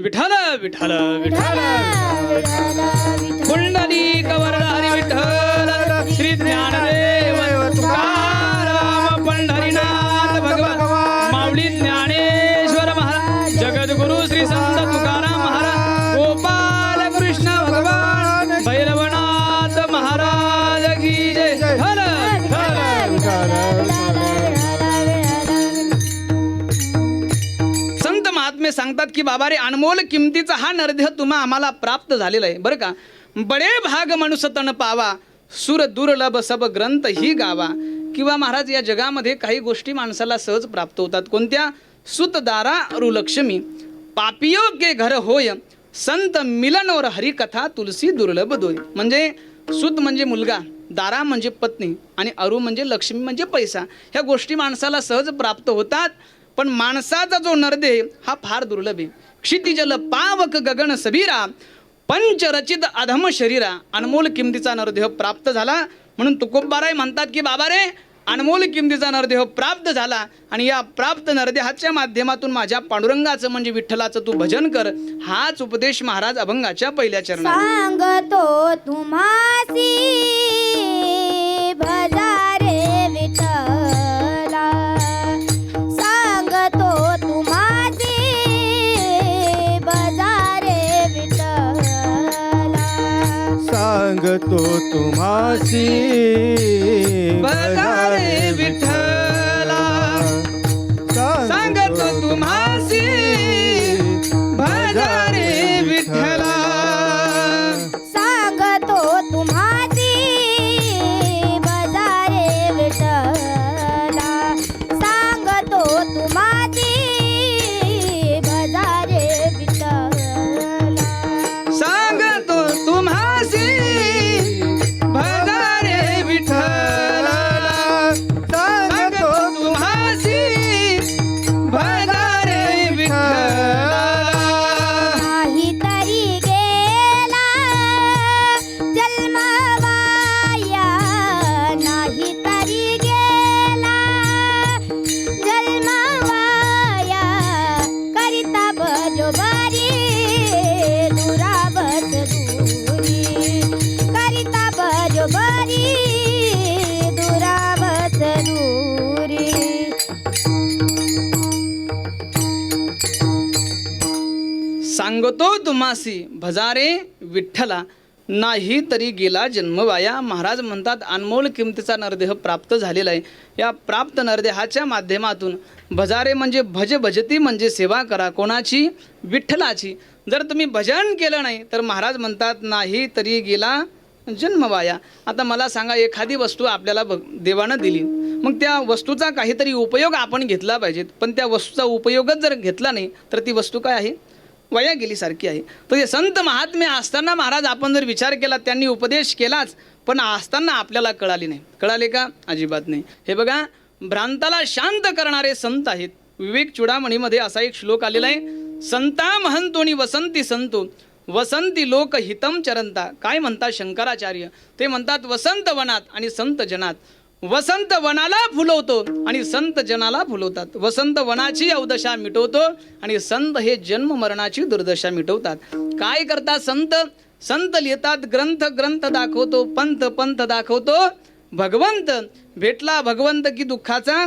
विठ्ठल विठ्ठल विठ्ठल पुंडलिक वरदारी विठ्ठल श्री ज्ञानदेव तुकाराम पंढरीनाथ भगवान माऊली ज्ञानेश्वर महाराज जगद्गुरु श्री संत तुकाराम महाराज गोपाल कृष्ण भगवान भैरवनाथ महाराज की जय. हर संत महात्मे सांगतात की बाबा रे अनमोल किमतीचा हा नरदेह तुम्हा आम्हाला प्राप्त झालेला आहे बरं का. बडे भाग मनुष्य तन पावा सुर दुर्लभ सब ग्रंथ ही गावा. किंवा महाराज या जगामध्ये काही गोष्टी माणसाला सहज प्राप्त होतात. कोणत्या? सुतदारा रुलक्ष्मी पापियो के घर होय संत मिलन और हरिकथा तुलसी दुर्लभ दोय. म्हणजे सुत म्हणजे मुलगा, दारा म्हणजे पत्नी आणि अरु म्हणजे लक्ष्मी म्हणजे पैसा. ह्या गोष्टी माणसाला सहज प्राप्त होतात. पण माणसाचा जो नरदेह हा फार दुर्लभ आहे. क्षितिजल पावक गगन सबीरा पंचरचित अधम शरीरा. अनमोल किमतीचा नरदेह प्राप्त झाला म्हणून तुकोबाराय म्हणतात की बाबा रे अनमोल किमतीचा नरदेह प्राप्त झाला आणि या प्राप्त नरदेहाच्या माध्यमातून माझ्या पांडुरंगाचं म्हणजे विठ्ठलाचं तू भजन कर. हाच उपदेश महाराज अभंगाच्या पहिल्या चरणात सांगतो तुम्हासी भजा रे विठ्ठला. सांगतो तुम्हासी भजा रे विठ्ठला. सांगतो तुम्हासी भजा रे विठ्ठला. सांगतो तुम्हासी भजा रे विठ्ठला. सांगतो तुम्हासी भजा रे विठ्ठला. सांगतो तुम्हासी भजा रे विठ्ठला. सांगतो तुम्हासी भजा रे विठ्ठला. सांगतो तुम्हासी भजा रे विठ्ठला. नाही तरी गेला जन्मवाया. नाही तरी गेला जन्मवाया. करिता बरोबरी दुरावत दूरी. करिता बरोबरी दुरावत दूरी. सांगतो तुम्हासी भजारे विठ्ठला नाही तरी गेला जन्मवाया. महाराज म्हणतात अनमोल किमतीचा नरदेह प्राप्त झालेला आहे. या प्राप्त नरदेहाच्या माध्यमातून भजारे म्हणजे भज भजती म्हणजे सेवा करा. कोणाची? विठ्ठलाची. जर तुम्ही भजन केलं नाही तर महाराज म्हणतात नाही तरी गेला जन्मवाया. आता मला सांगा एखादी वस्तू आपल्याला देवानं दिली मग त्या वस्तूचा काहीतरी उपयोग आपण घेतला पाहिजे. पण त्या वस्तूचा उपयोगच जर घेतला नाही तर ती वस्तू काय आहे? वया गेलीसारखी आहे. तर हे संत महात्मे असताना महाराज आपण जर विचार केला त्यांनी उपदेश केलाच पण असताना आपल्याला कळाली नाही. कळाले का? अजिबात नाही. हे बघा भ्रांताला शांत करणारे संत आहेत. विवेक चूडामणीमध्ये असा एक श्लोक आलेला आहे. संता महंतोनी वसंती संतो वसंती लोक हितम चरंता. काय म्हणतात शंकराचार्य? ते म्हणतात वसंत वनात आणि संत जनात. वसंत वनाला फुलवतो आणि संत जनाला फुलवतात. वसंत वनाची अवदशा मिटवतो आणि संत हे जन्म मरणाची दुर्दशा मिटवतात. काय करतात संत? संत लिहितात ग्रंथ, ग्रंथ दाखवतो पंथ, पंथ दाखवतो भगवंत. भेटला भगवंत की दुःखाचा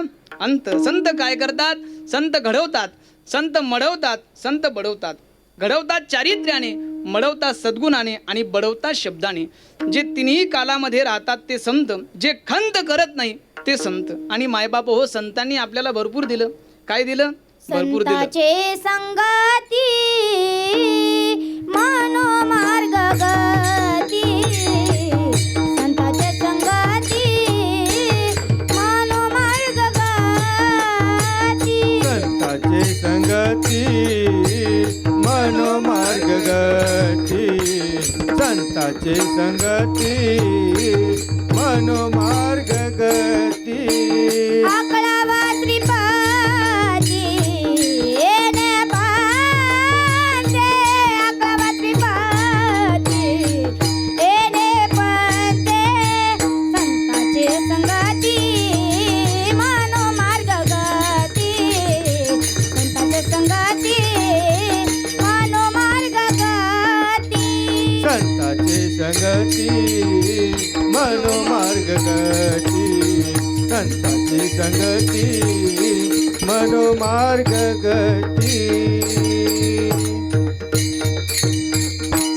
अंत. संत काय करतात? संत घडवतात, संत मडवतात, संत बडवतात. घडवतात चारित्र्याने, मडवतात सद्गुणाने आणि बडवतात शब्दाने. जे तिन्ही कालामध्ये राहतात ते संत. जे खंत करत नाही ते संत. आणि मायबाप हो संतांनी आपल्याला भरपूर दिलं. काय दिलं? भरपूर दिलं. संताचे संगती मनोमार्ग गती. संताचे संगती मनोमार्ग गती. संताचे संगती मनोमार्ग गती. संताचे संगती मनोमार्ग गती. आकळावा श्रीपादी येणे पंते. आकळावा श्रीपादी येणे पंते. संताचे संगती मनोमार्ग गती. संताचे संगती संगती मनोमार्ग गती संताची संगती मनोमार्ग गती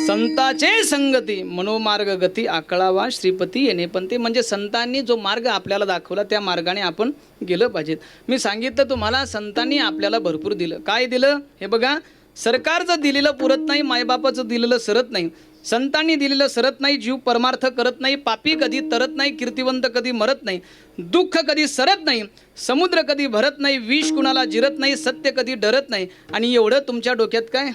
संताचे संगती मनोमार्ग गती आकळावा श्रीपती येणे. पण ते म्हणजे संतांनी जो मार्ग आपल्याला दाखवला त्या मार्गाने आपण गेलं पाहिजेत. मी सांगितलं तुम्हाला संतांनी आपल्याला भरपूर दिलं. काय दिलं हे बघा. सरकारचं दिलेलं पुरत नाही, मायबापाचं दिलेलं सरत नाही, संतांनी दिलेलं सरत नाही, जीव परमार्थ करत नाही, पापी कधी तरत नाही, कीर्तिवंत कधी मरत नाही, दुःख कधी सरत नाही, समुद्र कधी भरत नाही, विष कुणाला जिरत नाही, सत्य कधी डरत नाही. आणि एवढं तुमच्या डोक्यात काय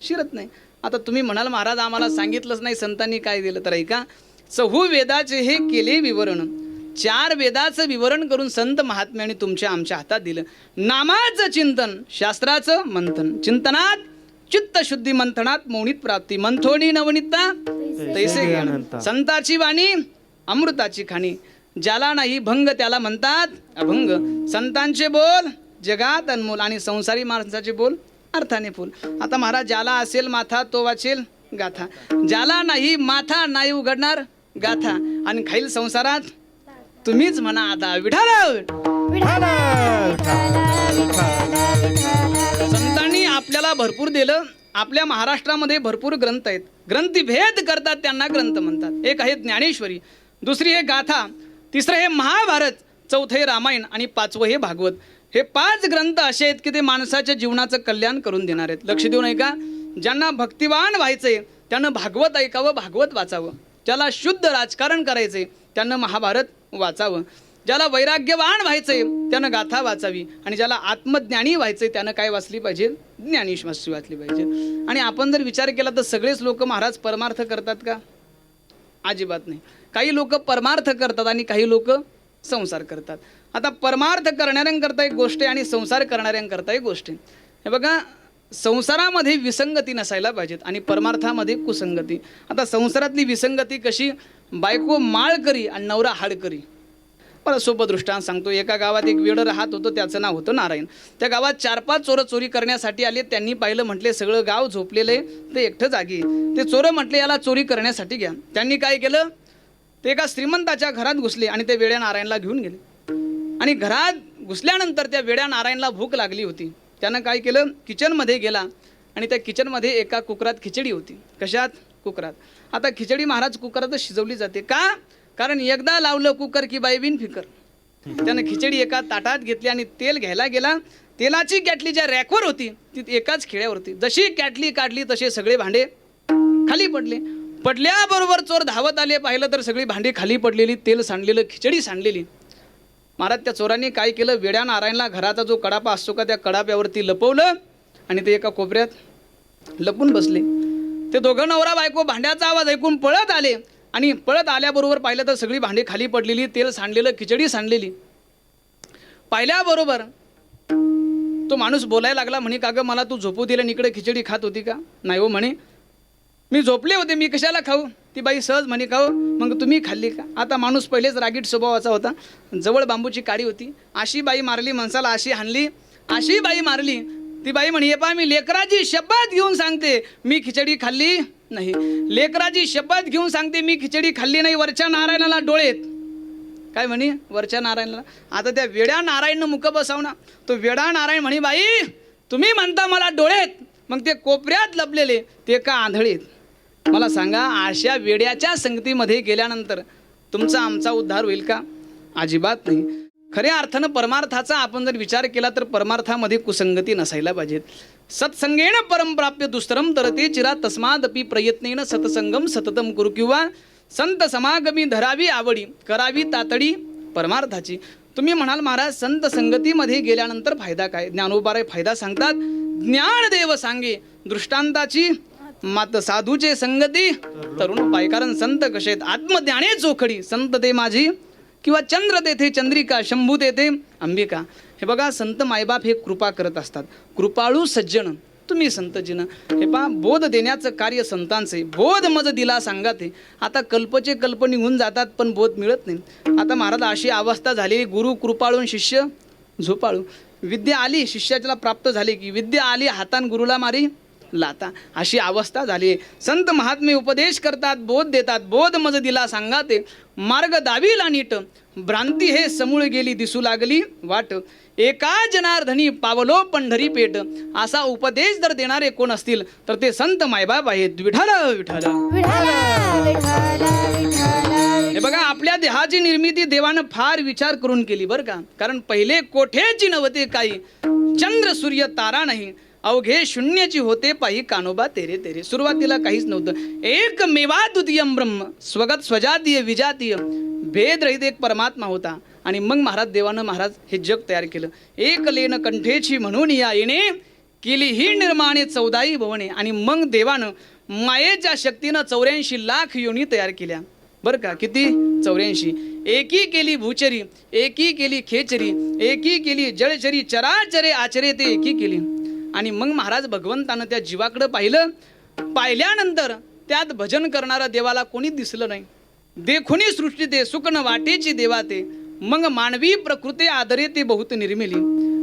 शिरत नाही. आता तुम्ही म्हणाल महाराज आम्हाला सांगितलंच नाही संतांनी काय दिलं. तर ऐका, चहू वेदाचे हे केले विवरण. 4 वेदाचं विवरण करून संत महात्म्याने तुमच्या आमच्या हातात दिलं. नामाचं चिंतन, शास्त्राचं मंथन, चिंतनात चित्तशुद्धी, मंथनात मौनित प्राप्ती, मंथोनी नवनिता तैसे ज्ञान. संताची वाणी अमृताची खाणी, ज्याला नाही भंग त्याला म्हणतात अभंग. संतांचे बोल जगात अनमोल आणि संसारी माणसाचे बोल अर्थाने फुल. आता महाराज ज्याला असेल माथा तो वाचेल गाथा, ज्याला नाही माथा नाही उघडणार गाथा. आणि खाईल संसारात तुम्हीच म्हणा आता विठाल. संतांनी आपल्याला भरपूर दिलं. आपल्या महाराष्ट्रामध्ये भरपूर ग्रंथ आहेत. ग्रंथीभेद करतात त्यांना ग्रंथ म्हणतात. एक आहे ज्ञानेश्वरी, दुसरी हे गाथा, तिसरं हे महाभारत, चौथं हे रामायण आणि 5वं हे भागवत. हे 5 ग्रंथ असे आहेत की ते माणसाच्या जीवनाचं कल्याण करून देणार आहेत. लक्ष देऊन ऐका. ज्यांना भक्तिवान व्हायचंय त्यानं भागवत ऐकावं, भागवत वाचावं. ज्याला शुद्ध राजकारण करायचंय त्यानं महाभारत वाचावं. ज्याला वैराग्यवान व्हायचंय त्यानं गाथा वाचावी. आणि ज्याला आत्मज्ञानी व्हायचंय त्यानं काय वाचली पाहिजे? ज्ञानेश्वरी वाचली पाहिजे. आणि आपण जर विचार केला तर सगळेच लोक महाराज परमार्थ करतात का? अजिबात नाही. काही लोक परमार्थ करतात आणि काही लोक संसार करतात. आता परमार्थ करणाऱ्यांकरता एक गोष्ट आहे आणि संसार करणाऱ्यांकरता एक गोष्ट आहे. हे बघा, संसारामध्ये विसंगती नसायला पाहिजेत आणि परमार्थामध्ये कुसंगती. आता संसारातली विसंगती कशी? बायको माळकरी आणि नवरा हाडकरी. बरं सोपं दृष्टांत सांगतो. एका गावात एक वेडं राहत होतं, त्याचं नाव होतं नारायण. त्या गावात 4-5 चोरं चोरी करण्यासाठी आले. त्यांनी पाहिलं, म्हटले सगळं गाव झोपलेलं आहे, ते एकटं जागी. ते चोरं म्हटले याला चोरी करण्यासाठी घ्या. त्यांनी काय केलं, ते एका श्रीमंताच्या घरात घुसले आणि ते वेड्या नारायणला घेऊन गेले. आणि घरात घुसल्यानंतर त्या वेड्या नारायणला भूक लागली होती. त्यानं काय केलं, किचनमध्ये गेला आणि त्या किचनमध्ये एका कुकरात खिचडी होती. कशात? कुकरात. आता खिचडी महाराज कुकरातच शिजवली जाते का? कारण एकदा लावलं कुकर की बाई बिन फिकर. त्यानं खिचडी एका ताटात घेतली आणि तेल घ्यायला गेला. तेलाची कॅटली ज्या रॅकवर होती ती एकाच खिळ्यावरती. जशी कॅटली काढली तसे सगळे भांडे खाली पडले. पडल्याबरोबर चोर धावत आले. पाहिलं तर सगळी भांडी खाली पडलेली, तेल सांडलेलं, खिचडी सांडलेली. महाराज त्या चोरांनी काय केलं, वेड्या नारायणला घराचा जो कडापा असतो का त्या कडाप्यावरती लपवलं आणि ते एका कोपऱ्यात लपून बसले. ते दोघं नवरा बायको भांड्याचा आवाज ऐकून पळत आले आणि पळत आल्याबरोबर पाहिलं तर सगळी भांडी खाली पडलेली, तेल सांडलेलं, खिचडी सांडलेली. पाहिल्याबरोबर तो माणूस बोलायला लागला. म्हणे का गं मला तू झोपू दिलं, इकडे खिचडी खात होती का? नाही हो म्हणे, मी झोपले होते, मी कशाला खाऊ? ती बाई सहज म्हणे खाऊ. मग तुम्ही खाल्ली का? आता माणूस पहिलेच रागीट स्वभावाचा होता. जवळ बांबूची काडी होती, अशी बाई मारली माणसाला, अशी हाणली, अशी बाई मारली. ती बाई म्हणे, हे पहा मी लेकराची शपथ घेऊन सांगते मी खिचडी खाल्ली नाही. लेकराची शपथ घेऊन सांगते मी खिचडी खाल्ली नाही. वरच्या नारायणाला डोळेत. काय म्हणे? वरच्या नारायणाला. आता त्या वेड्या नारायणनं मुख बसवना. तो वेडा नारायण म्हणे, बाई तुम्ही म्हणता मला डोळेत, मग ते कोपऱ्यात लपलेले ते का आंधळेत? मला सांगा, अशा वेड्याच्या संगतीमध्ये गेल्यानंतर तुमचा आमचा उद्धार होईल का? अजिबात नाही. खऱ्या अर्थानं परमार्थाचा आपण जर विचार केला तर परमार्थामध्ये कुसंगती नसायला पाहिजेत. सत्संगेन परमप्राप्य दुस्तरम तरते चिरा तस्मादपि प्रयत्नेन सतसंगम सततम कुरु. किंवा संत समागमी धरावी आवडी, करावी तातडी परमार्थाची. तुम्ही म्हणाल महाराज संत संगतीमध्ये गेल्यानंतर फायदा काय? ज्ञानोबाराय फायदा सांगतात. ज्ञानदेव सांगे दृष्टांताची मात साधूचे संगती तरुण पाय. कारण संत कसे आहेत? आत्मज्ञाने चोखडी. संत ते माझी किंवा चंद्र तेथे चंद्रिका, शंभू तेथे अंबिका. हे बघा, संत मायबाप हे कृपा करत असतात. कृपाळू सज्जन तुम्ही संतजीनं. हे पहा, बोध देण्याचं कार्य संतांचे. बोध मज दिला सांगाते. आता कल्पचे कल्प निघून जातात पण बोध मिळत नाही. आता महाराज अशी अवस्था झाली, गुरु कृपाळून शिष्य झोपाळू. विद्या आली शिष्याला प्राप्त झाली की विद्या आली हातान गुरुला मारी लाता अशी अवस्था झाली. संत महात्मे उपदेश करतात, बोध देतात. बोध मज दिला सांगा ते, मार्ग दावीला नीट, भ्रांती हे समूळ गेली दिसू लागली वाट, एका जनार्दनी पावलो पंढरी पेट. असा उपदेश जर देणारे कोण असतील तर ते संत मायबाप आहेत. विठ्ठल विठ्ठल. विठ्ठला विठ्ठला विठ्ठला. हे बघा, आपल्या देहाची निर्मिती देवानं फार विचार करून केली बरं का. कारण पहिले कोठेची नव्हते काही, चंद्र सूर्य तारा नाही, अवघे शून्याची होते पाही कानोबा तेरे तेरे. सुरुवातीला काहीच नव्हतं. एक मेवा द्वितीयम ब्रह्म, स्वगत स्वजातीय विजातीय, भेद रहित एक परमात्मा होता. आणि मग महाराज देवानं महाराज हे जग तयार केलं. एक लेन कंठेची म्हणून या येणे, केली ही निर्माणे 14 भवने. आणि मग देवानं मायेच्या शक्तीनं 84 लाख योनी तयार केल्या बरं का. किती? 84. एकी केली भूचरी, एकी केली खेचरी, एकी केली जळचरी, चराचरे आचरे ते एकी केली. आणि मग महाराज भगवंतानं त्या जीवाकडं पाहिलं. पाहिल्यानंतर त्यात भजन करणारा देवाला कोणी दिसलं नाही. देखुनी सृष्टी ते सुकन वाटेची देवा ते, मग मानवी प्रकृती आदरे ते बहुत निर्मिली.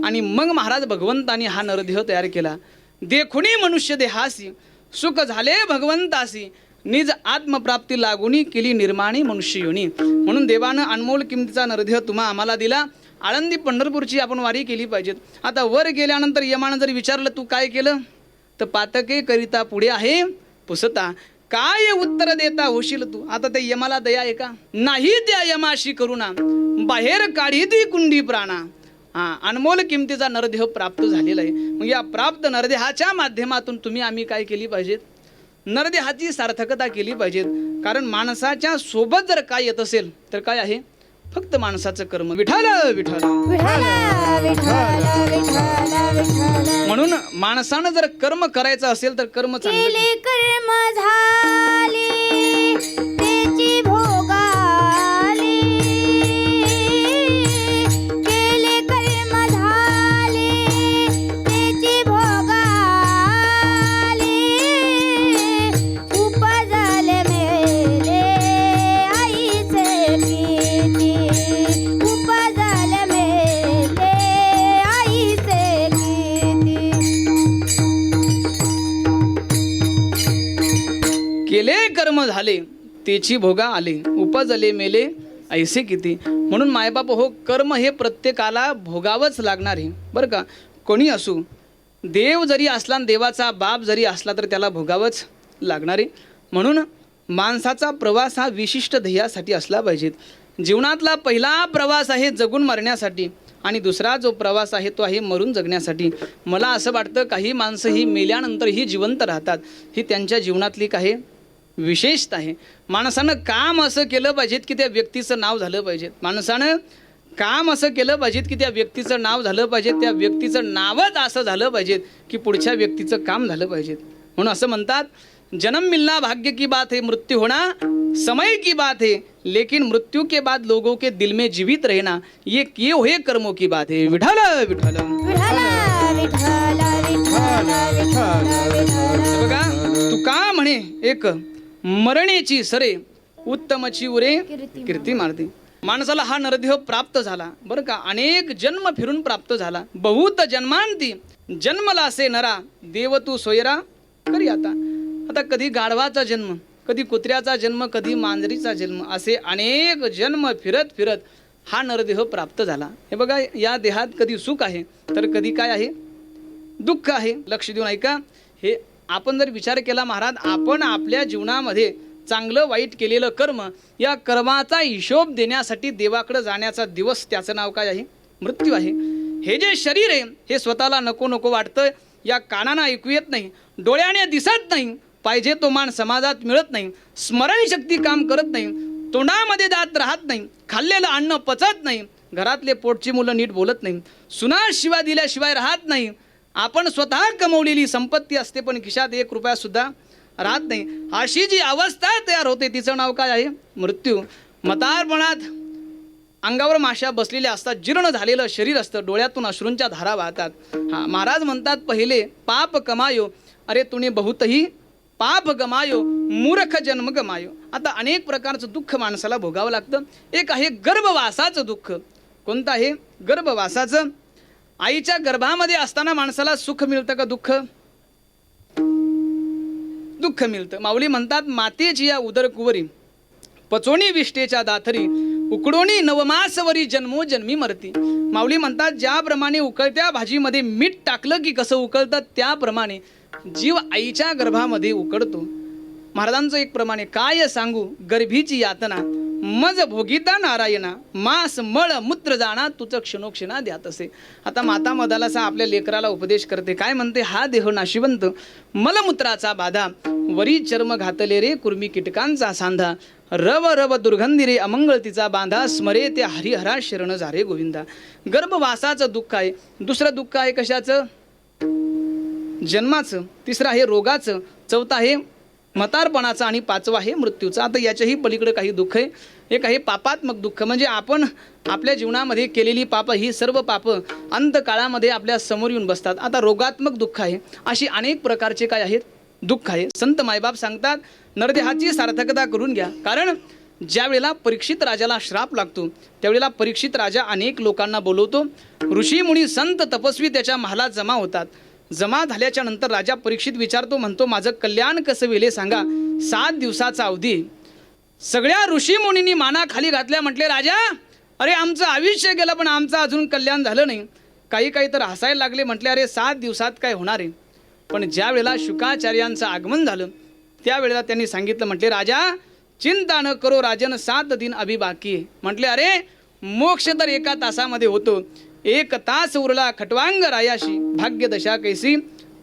आणि मग महाराज भगवंतानी हा नरदेह तयार केला. देखुनी मनुष्य देहासी, सुख झाले भगवंतासी, निज आत्मप्राप्ती लागुनी केली निर्माणी मनुष्य योनी. म्हणून देवानं अनमोल किमतीचा नरदेह तुम्हा आम्हाला दिला. आळंदी पंढरपूरची आपण वारी केली पाहिजेत. आता वर गेल्यानंतर यमानं जर विचारलं तू काय केलं, तर पातके करिता पुढे आहे पुसता, काय उत्तर देता होशील तू. आता त्या यमाला दया आहे का? नाही त्या यमाशी करुणा, बाहेर काढी ती कुंडी प्राणा. अनमोल किमतीचा नरदेह प्राप्त झालेला आहे. मग या प्राप्त नरदेहाच्या माध्यमातून तुम्ही आम्ही काय केली पाहिजेत? नरदेहाची सार्थकता केली पाहिजेत. कारण माणसाच्या सोबत जर काय येत असेल तर काय आहे? फक्त माणसाचं कर्म. विठ्ठल विठ्ठल. विठ्ठला विठ्ठला विठ्ठला विठ्ठला. म्हणून माणसानं जर कर्म करायचं असेल तर कर्म चांगलं केले कर्म झाले त्याची भोगाली, केले कर्म झाले त्याची भोगाली, उपजले मेले आईचे किती, उपजले मेले आईचे किती. केले कर्म झाले तेची भोगा आले, उपजले मेले ऐसे किती. म्हणून मायबाप हो, कर्म हे प्रत्येकाला भोगावंच लागणार आहे बरं का. कोणी असू, देव जरी असला आणि देवाचा बाप जरी असला तर त्याला भोगावंच लागणार आहे. म्हणून माणसाचा प्रवास हा विशिष्ट ध्येयासाठी असला पाहिजे. जीवनातला पहिला प्रवास आहे जगून मरण्यासाठी, आणि दुसरा जो प्रवास आहे तो आहे मरून जगण्यासाठी. मला असं वाटतं काही माणसं ही मेल्यानंतरही जिवंत राहतात. ही त्यांच्या जीवनातली काही विशेषता आहे. माणसानं काम असं केलं पाहिजेत की त्या व्यक्तीचं नाव झालं पाहिजे. माणसानं काम असं केलं पाहिजेत की त्या व्यक्तीचं नाव झालं पाहिजे. त्या व्यक्तीचं नावच असं झालं पाहिजे की पुढच्या व्यक्तीचं काम झालं पाहिजे. म्हणून असं म्हणतात, जन्म मिलना भाग्य की बात है, मृत्यू होना समय की बात है, लेकिन मृत्यू के बाद लोगों के दिल में जीवित रहना ये किए हुए कर्मों की बात है. विठ्ठल विठ्ठल. विठ्ठला विठ्ठला विठ्ठला विठ्ठला विठ्ठला. बघा, तुका म्हणे एक मरणेची सरे, उत्तमची उरे कीर्ती मारते. माणसाला हा नरदेह प्राप्त झाला बरं का. अनेक जन्म फिरून प्राप्त झाला. बहुत जन्मांती जन्मला से नरा, देव तू सोयरा करी आता. आता कधी गाढवाचा जन्म, कधी कुत्र्याचा जन्म, कधी मांजरीचा जन्म, असे अनेक जन्म फिरत फिरत हा नरदेह प्राप्त झाला. हे बघा, या देहात कधी सुख आहे तर कधी काय आहे? दुःख आहे. लक्ष देऊन ऐका. हे आपण जर विचार केला महाराज, आपण आपल्या जीवनामध्ये चांगलं वाईट केलेलं कर्म, या कर्माचा हिशोब देण्यासाठी देवाकडे जाण्याचा दिवस, त्याचं नाव काय आहे? मृत्यू आहे. हे जे शरीर आहे हे स्वतःला नको नको वाटतं. या कानानं ऐकू येत नाही, डोळ्याने दिसत नाही, पाहिजे तो मान समाजात मिळत नाही, स्मरणशक्ती काम करत नाही, तोंडामध्ये दात राहत नाही, खाल्लेलं अन्न पचत नाही, घरातले पोटची मुलं नीट बोलत नाही, सुना शिवाय दिल्याशिवाय राहत नाही. आपण स्वतः कमवलेली संपत्ती असते पण खिशात 1 रुपया सुद्धा राहत नाही. अशी जी अवस्था तयार होते तिचं नाव काय आहे? मृत्यू. म्हातारपणात अंगावर माशा बसलेल्या असतात, जीर्ण झालेलं शरीर असतं, डोळ्यातून अश्रूंच्या धारा वाहतात. महाराज म्हणतात, पहिले पाप कमायो, अरे तुने बहुतही पाप गमायो, मूर्ख जन्म गमायो. आता अनेक प्रकारचं दुःख माणसाला भोगावं लागतं. एक आहे गर्भवासाचं दुःख. कोणतं आहे? गर्भवासाचं. आईच्या गर्भामध्ये असताना माणसाला सुख मिळतं का दुःख? दुःख मिळतं. माऊली म्हणतात मातेची या उदर कुवरी पचोणी विष्टेच्या दाथरी उकडोणी नवमासवरी जन्मोजन्मी मरती. माऊली म्हणतात ज्याप्रमाणे उकळत्या भाजीमध्ये मीठ टाकलं की कसं उकळतं त्याप्रमाणे जीव आईच्या गर्भामध्ये उकडतो. महाराजांचं एक प्रमाणे काय सांगू गर्भीची यातना मज भोगिता नारायणा मास मळ मूत्र जाणा तुझ क्षणोक्षणा द्यात असे. आता माता मदालासा आपल्या लेकराला उपदेश करते. काय म्हणते? हा देह नाशिवंत मलमूत्राचा बाधा वरी चर्म घातले रे कुर्मी कीटकांचा सांधा रव रव दुर्गंधी रे अमंगळ तिचा बांधा स्मरे ते हरिहरा शरण झारे गोविंदा. गर्भवासाचं दुःख आहे. दुसरं दुःख आहे कशाचं? जन्माचं. तिसरं आहे रोगाचं. चौथं आहे म्हातारपणाचं आणि पाचवा आहे मृत्यूचं. आता याच्याही पलीकडे काही दुःख आहे. एक आहे पापात्मक दुःख म्हणजे आपण आपल्या जीवनामध्ये केलेली पापं ही सर्व पापं अंतकाळामध्ये आपल्या समोर येऊन बसतात. आता रोगात्मक दुःख आहे. अशी अनेक प्रकारचे काय आहेत दुःख आहे. संत मायबाप सांगतात नरदेहाची सार्थकता करून घ्या. कारण ज्या वेळेला परीक्षित राजाला श्राप लागतो त्यावेळेला परीक्षित राजा अनेक लोकांना बोलवतो. ऋषी मुनी संत तपस्वी त्याच्या महालात जमा होतात. जमा झाल्याच्या नंतर राजा परीक्षित विचारतो म्हणतो माझं कल्याण कसं वेले सांगा. 7 दिवसाचा अवधी. सगळ्या ऋषी मुनींनी माना खाली घातल्या. म्हटले राजा अरे आमचं आयुष्य गेलं पण आमचं अजून कल्याण झालं नाही. काही तर हसायला लागले. म्हटले अरे 7 दिवसात काय होणार आहे. पण ज्या वेळेला शुकाचार्यांचं आगमन झालं त्यावेळेला त्यांनी सांगितलं. म्हटले राजा चिंता न करो राजन 7 दिन अभि बाकी. म्हटले अरे मोक्ष तर 1 तासामध्ये होतो. 1 तास उरला खटवांग रायाशी भाग्यदशा कैसी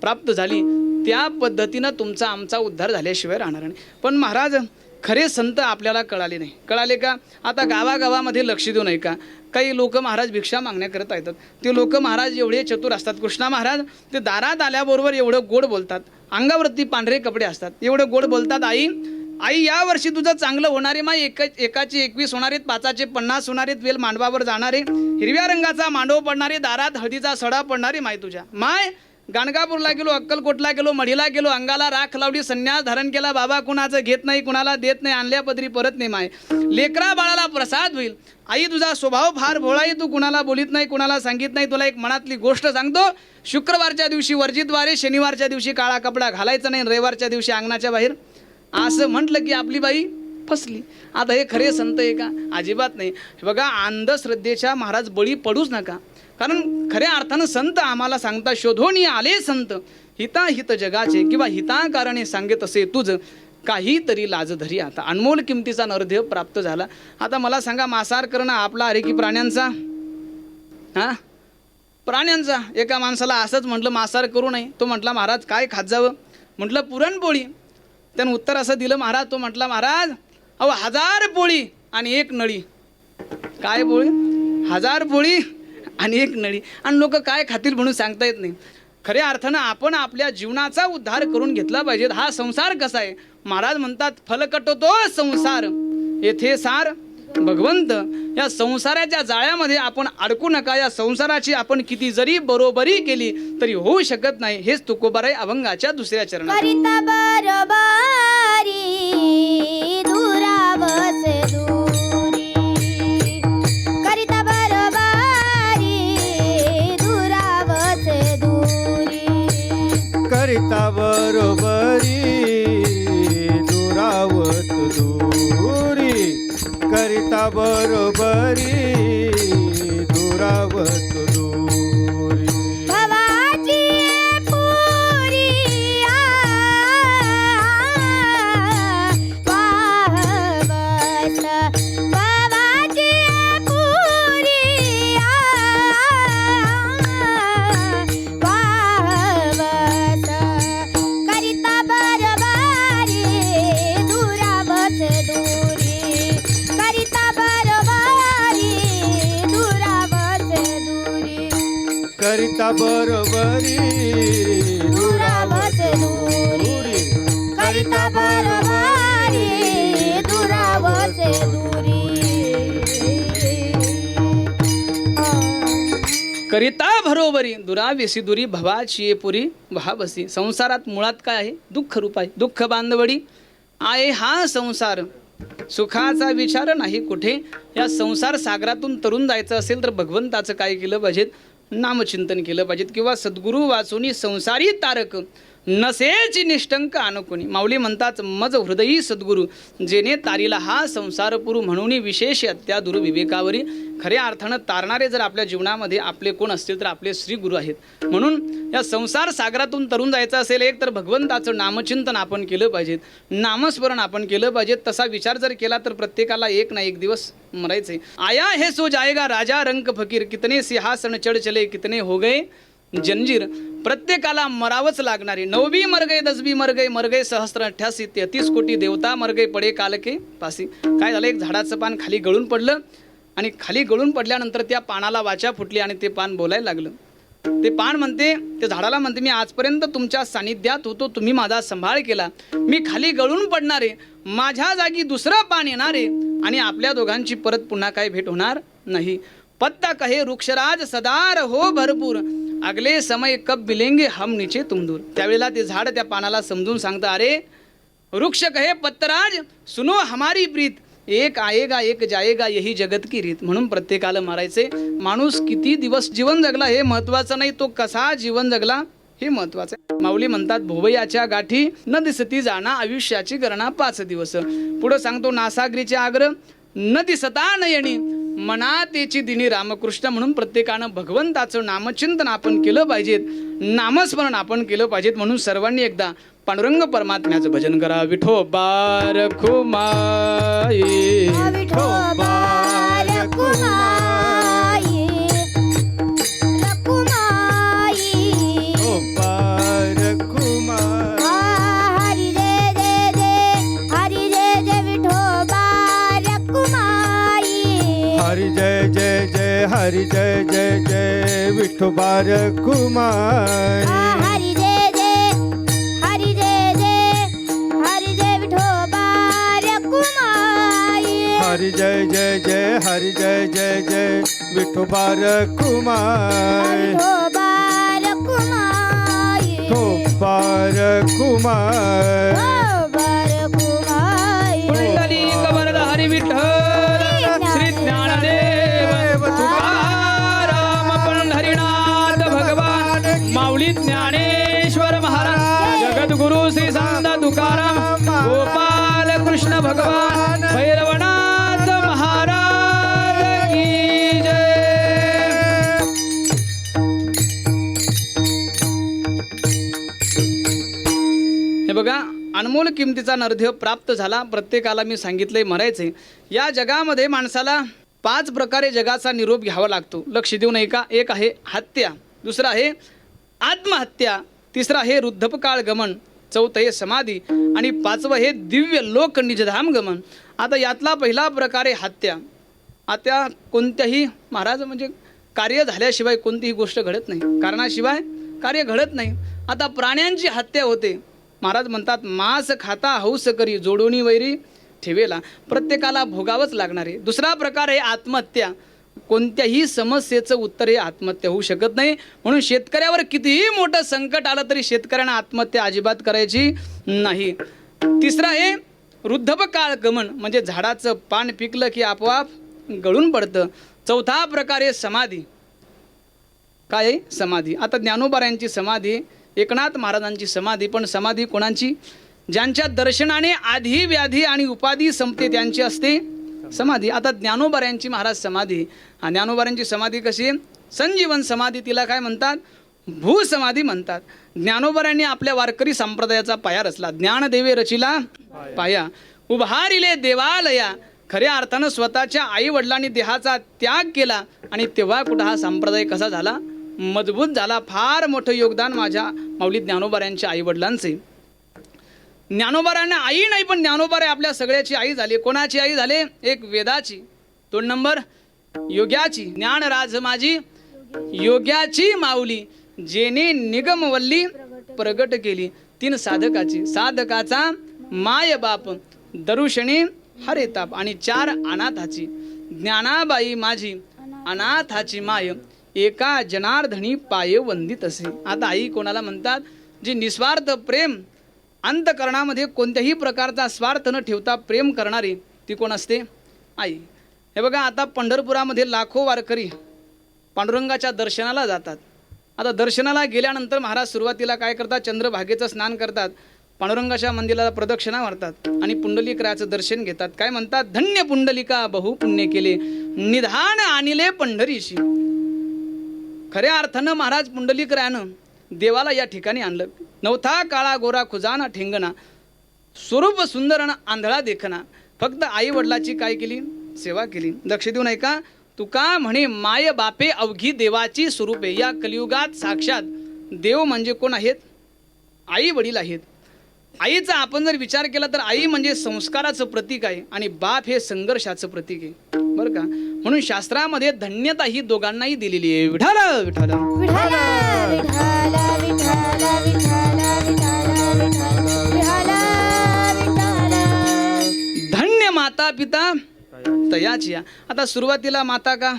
प्राप्त झाली. त्या पद्धतीनं तुमचा आमचा उद्धार झाल्याशिवाय राहणार नाही. पण महाराज खरे संत आपल्याला कळाले नाही. कळाले का? आता गावागावामध्ये लक्ष देऊ नये का? काही लोक महाराज भिक्षा मागण्याकरता येतात. ते लोक महाराज एवढे चतुर असतात. कृष्णा महाराज ते दारात आल्याबरोबर एवढं गोड बोलतात. अंगावरती पांढरे कपडे असतात. एवढं गोड बोलतात. आई यावर्षी तुझं चांगलं होणारे माय. एकाचे 21 होणारे 5चे 50 होणारे वेल मांडवावर जाणारे हिरव्या रंगाचा मांडव पडणारे दारात हळदीचा सडा पडणारे माय तुझ्या माय. गाणगापूरला गेलो अक्कलकोटला गेलो मढीला गेलो अंगाला राख लावली संन्यास धारण केला. बाबा कुणाचं घेत नाही कुणाला देत नाही आणल्या पदरी परत नाही माय. लेकरा बाळाला प्रसाद होईल. आई तुझा स्वभाव फार भोळा आहे. तू कुणाला बोलित नाही कुणाला सांगित नाही. तुला एक मनातली गोष्ट सांगतो. शुक्रवारच्या दिवशी वर्जित वारे शनिवारच्या दिवशी काळा कपडा घालायचा नाही रविवारच्या दिवशी अंगणाच्या बाहेर असं म्हटलं की आपली बाई फसली. आता हे खरे संत आहे का? अजिबात नाही. बघा अंधश्रद्धेच्या महाराज बळी पडूच नका. कारण खऱ्या अर्थानं संत आम्हाला सांगता शोधून आले संत हिताहित जगाचे किंवा हिताकारणे सांगेत असे तुझ काहीतरी लाज धरी. आता अनमोल किमतीचा नरदेह प्राप्त झाला. आता मला सांगा मांसाहार करणं आपला अरे की प्राण्यांचा? प्राण्यांचा. एका माणसाला असंच म्हटलं मांसाहार करू नये. तो म्हटला महाराज काय खात जावं? म्हटलं पुरणपोळी. त्यानं उत्तर असं दिलं महाराज. तो म्हटला महाराज अहो 1000 पोळी आणि 1 नळी. काय पोळी? 1000 पोळी आणि 1 नळी. आणि लोक काय खातील म्हणून सांगता येत नाही. खऱ्या अर्थानं आपण आपल्या जीवनाचा उद्धार करून घेतला पाहिजे. हा संसार कसा आहे? महाराज म्हणतात फलकटो तो संसार येथे सार भगवंत. या संसाराच्या जाळ्यामध्ये आपण अडकू नका. या संसाराची आपण किती जरी बरोबरी केली तरी होऊ शकत नाही. हेच तुकोबाराय अभंगाच्या 2ऱ्या चरणात. करिता बरोबरी दुरावसे दूरी. करिता बरोबरी दुरावसे दूरी. करिता बरोबरी दुरावत दूरी. करिता बरोबरी दुरावत दूरी. भवाची पुरी वाहवत. भवाची पुरी वाहवत. करिता बरोबरी दुरावत दूरी. करिता बरोबरी दुरावत दूरी. करिता बरोबरी दुरावत दूरी. करिता बरोबरी दुरावत दूरी. करिता भरोबरी दुरावेसी दुरी भवाची पुरी वहाबसी. संसारात मुळात काय आहे? दुःख रूप आहे. दुःख बांधवडी आहे हा संसार. सुखाचा विचार नाही कुठे. या संसार सागरातून तरुण जायचं असेल तर भगवंताचं काय केलं पाहिजे? नामचिंतन केलं पाहिजे. किंवा सद्गुरू वाचूनी संसारी तारक नसेची निष्ठंक अनुकोणी. माऊली म्हणतात मज हृदयी सद्गुरू जेने तारीला हा संसार पुरू म्हणून विशेष अत्यादुर विवेकावरी. खऱ्या अर्थानं तारणारे जर आपल्या जीवनामध्ये आपले कोण असतील तर आपले श्री गुरु आहेत. म्हणून या संसार सागरातून तरुण जायचं असेल एक तर भगवंताचं नामचिंतन आपण केलं पाहिजे, नामस्मरण आपण केलं पाहिजे. तसा विचार जर केला तर प्रत्येकाला एक ना एक दिवस मरायचे. आया हे सो जाएगा राजा रंक फकीर कितने सिंहासन चढ चले कितने हो गए जंजीर. प्रत्येकाला मरावंच लागणारे. 9वी मर गए 10वी मर गए सहस्त्र 33 कोटी देवता मर गए पडे काल के पासी. काय झालं, एक झाडाचं पान खाली गळून पडलं आणि खाली गळून पडल्यानंतर त्या पानाला वाचा फुटली आणि ते पान बोलायला लागलं. ते पान म्हणते, ते झाडाला म्हणते, मी आजपर्यंत तुमच्या सानिध्यात होतो, तुम्ही माझा सांभाळ केला, मी खाली गळून पडणारे, माझ्या जागी दुसरं पान येणारे आणि आपल्या दोघांची परत पुन्हा काय भेट होणार नाही. पत्ता कहे वृक्षराज सदार हो भरपूर अगले समय कब मिलेंगे हम नीचे तुम दूर. त्यावेळेला ते झाड त्या पानाला समजून सांगतं, अरे वृक्ष कहे पत्तराज सुनो हमारी प्रीत एक आएगा एक जाएगा यही जगत की रीत. म्हणून प्रत्येकाला मारायचे. माणूस किती दिवस जीवन जगला हे महत्वाचं नाही, तो कसा जीवन जगला हे महत्वाचं आहे. माऊली म्हणतात भोवयाच्या गाठी न दिसती जाणा आयुष्याची गणना 5 दिवस. पुढे सांगतो नासागरीचे आग्र न दिसता नयनी मनातेची दिनी रामकृष्ण. म्हणून प्रत्येकानं भगवंताचं नामचिंतन आपण केलं पाहिजेत, नामस्मरण आपण केलं पाहिजेत. म्हणून सर्वांनी एकदा पांडुरंग परमात्म्याचं भजन करा. विठोबा रखुमाई विठोबा रखुमाई रखुमाई रखुमाई. हरी जय जय जय हरी जय जय विठोबा रखुमाई. हरी जय जय जय हरी जय जय जय विठोबा रखुमाई. हरी जय जय हरी जय जय हरी जय विठोबा रखुमाई. हरी जय जय जय हरी जय जय जय विठोबा रखुमाई. विठोबा रखुमाई. विठोबा रखुमाई. विठोबा रखुमाई. पुंडलिक वरद हरी विठ्ठल श्री ज्ञानदेव तुकाराम पंढरीनाथ भगवान माऊली ज्ञानेश्वर महाराज जगद्गुरु श्री संत तुकाराम गोपाल कृष्ण भगवान भैरवनाथ महाराज की जय. हे बघा अनमोल किमतीचा नरदेह प्राप्त झाला. प्रत्येकाला मी सांगितलंय मरायचे. या जगामध्ये माणसाला 5 प्रकारे जगाचा निरोप घ्यावा लागतो. लक्ष देऊ नये का. एक आहे हत्या, दुसरा आहे आत्महत्या, तिसरा आहे वृद्धपकाळ गमन, चौथं आहे समाधी आणि 5वं हे दिव्य लोक निजधाम गमन. आता यातला पहिला प्रकार आहे हत्या. आता कोणत्याही महाराज म्हणजे कार्य झाल्याशिवाय कोणतीही गोष्ट घडत नाही, कारणाशिवाय कार्य घडत नाही. आता प्राण्यांची हत्या होते. महाराज म्हणतात मांस खाता हौस करी जोडोनी वैरी ठेवेला. प्रत्येकाला भोगावंच लागणार आहे. दुसरा प्रकार आहे आत्महत्या. कोणत्याही समस्येचं उत्तर हे आत्महत्या होऊ शकत नाही. म्हणून शेतकऱ्यावर कितीही मोठं संकट आलं तरी शेतकऱ्यांना आत्महत्या अजिबात करायची नाही. तिसरा आहे वृद्धपकाळ गमन म्हणजे झाडाचं पान पिकलं की आपोआप गळून पडतं. चौथा प्रकार आहे समाधी. काय आहे समाधी. आता ज्ञानोबारायांची समाधी, एकनाथ महाराजांची समाधी, पण समाधी कोणाची. ज्यांच्या दर्शनाने आधी व्याधी आणि उपाधी संपते त्यांची असते समाधी. आता ज्ञानोबारायांची महाराज समाधी, हा ज्ञानोबारायांची समाधी कशी संजीवन समाधी, तिला काय म्हणतात भूसमाधी म्हणतात. ज्ञानोबारायांनी आपल्या वारकरी संप्रदायाचा पाया रचला. ज्ञानदेवे रचिला पाया उभारिले देवालया. खऱ्या अर्थानं स्वतःच्या आई वडिलांनी देहाचा त्याग केला आणि तेव्हा कुठं हा संप्रदाय कसा झाला मजबूत झाला. फार मोठं योगदान माझ्या माऊली ज्ञानोबारायांच्या आई वडिलांचे. ज्ञानोबारायांना आई नाही पण ज्ञानोबाराय आपल्या सगळ्याची आई झाली. कोणाची आई झाले. एक वेदाची, 2 नंबर योग्याची. ज्ञानराज माझी योग्याची माऊली जेने निगमवल्ली प्रगट केली. 3 साधकाची. साधकाचा माय बाप दरुशनी हरेताप आणि 4 अनाथाची. ज्ञानाबाई माझी अनाथाची माय एका जनार्दनी पाय वंदित असे. आता आई कोणाला म्हणतात जी निस्वार्थ प्रेम अंतकरणामध्ये कोणत्याही प्रकारचा स्वार्थ न ठेवता प्रेम करणारी ती कोण असते आई. हे बघा आता पंढरपुरामध्ये लाखो वारकरी पांडुरंगाच्या दर्शनाला जातात. आता दर्शनाला गेल्यानंतर महाराज सुरुवातीला काय करतात, चंद्रभागेचं स्नान करतात, पांडुरंगाच्या मंदिराला प्रदक्षिणा मारतात आणि पुंडलिकरायाचं दर्शन घेतात. काय म्हणतात, धन्य पुंडलिका बहु पुण्य केले, निधान आणिले पंढरीशी. खऱ्या अर्थानं महाराज पुंडलिकरायानं देवाला या ठिकाणी आणलं. नवथा काळा गोरा खुजाना ठेंगणा, स्वरूप सुंदर आणि आंधळा देखना. फक्त आई वडिलाची काय केली, सेवा केली. लक्ष देऊन ऐका, तुका म्हणे माय बापे अवघी देवाची स्वरूपे. या कलियुगात साक्षात देव म्हणजे कोण आहेत, आई वडील आहेत. आईचा आपण जर विचार केला तर आई म्हणजे संस्काराचं प्रतीक आहे आणि बाप हे संघर्षाचं प्रतीक आहे, बरं का. म्हणून शास्त्रामध्ये धन्यता ही दोघांनाही दिलेली आहे. विठाल विठाल विठाल विठाल विठाल विठाल विठाल विठाल. धन्य माता पिता तयाची. आता सुरुवातीला माता का,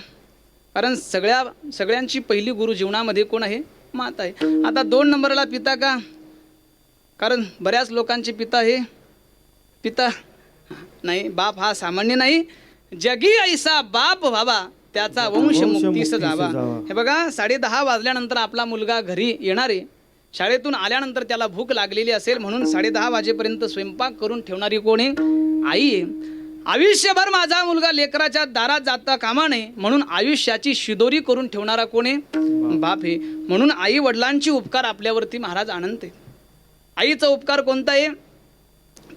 कारण सगळ्यांची पहिली गुरु जीवनामध्ये कोण आहे, माता आहे. आता 2 नंबरला पिता का, कारण बऱ्याच लोकांचे पिता हे पिता नाही, बाप हा सामान्य नाही. जगी ऐसा बाप व्हावा, त्याचा वंश मुक्तीस जावा. हे बघा, 10:30 वाजल्यानंतर आपला मुलगा घरी येणार आहे. शाळेतून आल्यानंतर त्याला भूक लागलेली असेल म्हणून 10:30 वाजेपर्यंत स्वयंपाक करून ठेवणारी कोण आहे, आई आहे. आयुष्यभर माझा मुलगा लेकराच्या दारात जाता कामा नये म्हणून आयुष्याची शिदोरी करून ठेवणारा कोण आहे, बाप आहे. म्हणून आई वडिलांची उपकार आपल्यावरती महाराज आणते. आईचा उपकार कोणता आहे,